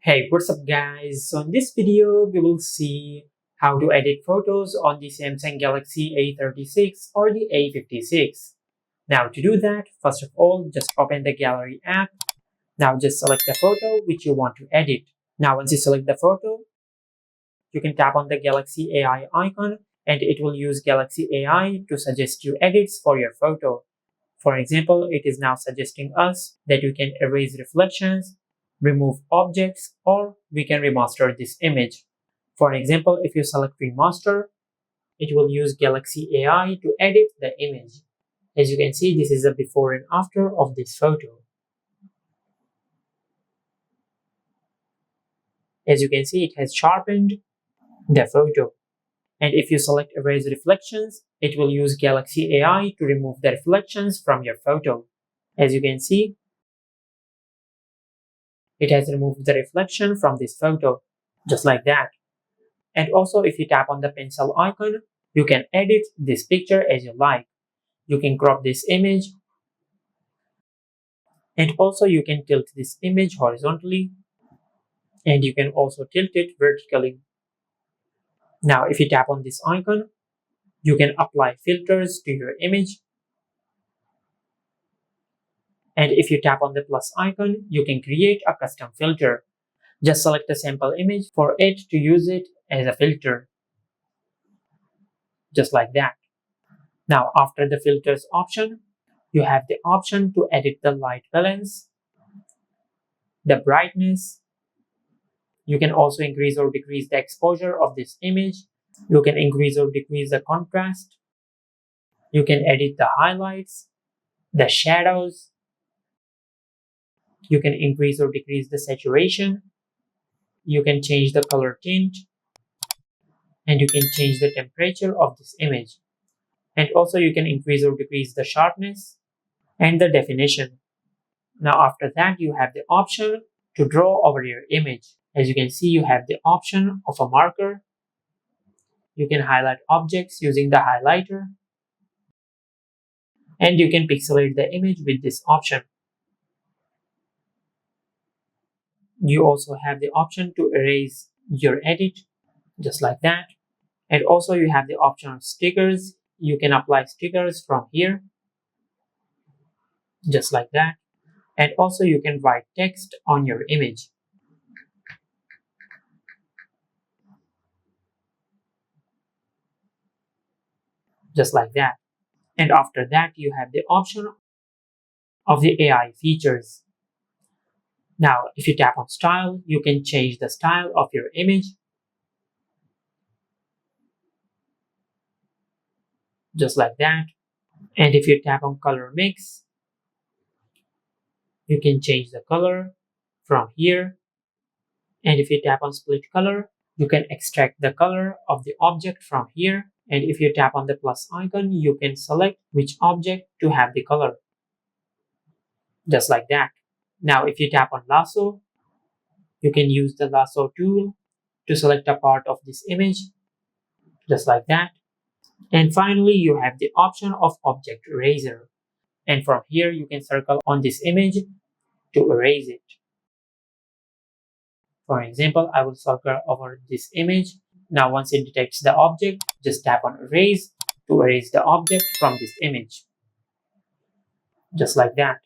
Hey, what's up guys? So in this video, we will see how to edit photos on the Samsung Galaxy A36 or the A56. Now to do that, first of all, just open the gallery app. Now just select the photo which you want to edit. Now once you select the photo, you can tap on the Galaxy AI icon and it will use Galaxy AI to suggest you edits for your photo. For example, it is now suggesting us that we can erase reflections, remove objects, or we can remaster this image. For example, if you select remaster, it will use Galaxy AI to edit the image. As you can see, this is a before and after of this photo. As you can see, it has sharpened the photo. And if you select erase reflections, it will use Galaxy AI to remove the reflections from your photo. As you can see, it has removed the reflection from this photo, just like that. And also, if you tap on the pencil icon, you can edit this picture as you like. You can crop this image, and also you can tilt this image horizontally, and you can also tilt it vertically. Now, if you tap on this icon, you can apply filters to your image. And if you tap on the plus icon, you can create a custom filter. Just select a sample image for it to use it as a filter, just like that. Now, after the filters option, you have the option to edit the light balance, the brightness. You can also increase or decrease the exposure of this image. You can increase or decrease the contrast. You can edit the highlights, the shadows. You can increase or decrease the saturation. You can change the color tint. And you can change the temperature of this image. And also you can increase or decrease the sharpness and the definition. Now after that, you have the option to draw over your image. As you can see, you have the option of a marker. You can highlight objects using the highlighter. And you can pixelate the image with this option. You also have the option to erase your edit, just like that. And also you have the option of stickers. You can apply stickers from here, just like that. And also you can write text on your image, just like that. And after that, you have the option of the AI features. Now, if you tap on style, you can change the style of your image, just like that. And if you tap on color mix, you can change the color from here. And if you tap on split color, you can extract the color of the object from here. And if you tap on the plus icon, you can select which object to have the color, just like that. Now, if you tap on lasso, you can use the lasso tool to select a part of this image, just like that. And finally, you have the option of object eraser. And from here, you can circle on this image to erase it. For example, I will circle over this image. Now, once it detects the object, just tap on erase to erase the object from this image, just like that.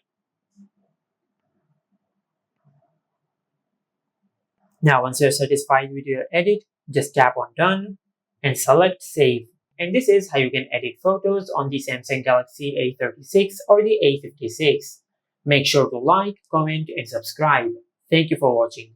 Now, once you're satisfied with your edit, just tap on done and select save. And this is how you can edit photos on the Samsung Galaxy A36 or the A56. Make sure to like, comment, and subscribe. Thank you for watching.